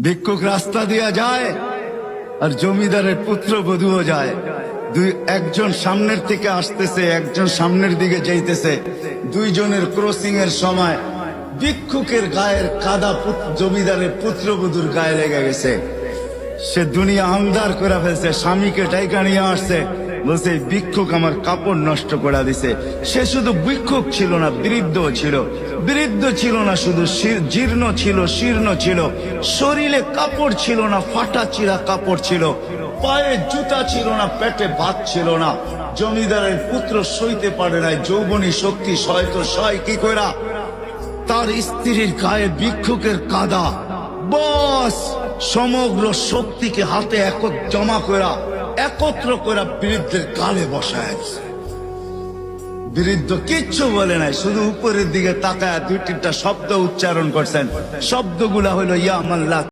ভিক্ষুক রাস্তা দিয়া যায় আর জমিদারের পুত্রবধূও যায়। একজন সামনের থেকে আসতেছে, একজন সামনের দিকে যাইতেছে। দুইজনের ক্রসিং এর সময় ভিক্ষুকের গায়ের কাদা জমিদারের পুত্রবধূর গায়ে লেগে গেছে। সে দুনিয়া আন্ধার করে ফেলছে, স্বামীকে ডাইকা নিয়ে আসছে, বলছে ভিক্ষুক আমার কাপড় নষ্ট করে দিছে। সে শুধু ভিক্ষুক ছিল না, বৃদ্ধ ছিল। বৃদ্ধ ছিল না শুধু, জীর্ণ ছিল, শীর্ণ ছিল, শরীরে কাপড় ছিল না, ফাটা চিরা কাপড় ছিল, পায়ে জুতা ছিল না, পেটে ভাত ছিল না। জমিদারের পুত্র সইতে পারে নাই, যৌবনী শক্তি সয় কি কইরা তার স্ত্রীর গায়ে ভিক্ষুকের কাদা, বস সমগ্র শক্তিকে হাতে একত্র করা বৃদ্ধের গালে বসায়। বৃদ্ধ কিচ্ছু বলে নাই, শুধু উপরের দিকে তাকায় দুই তিনটা শব্দ উচ্চারণ করছেন। শব্দগুলা হলো ইয়া মাল্লাহ।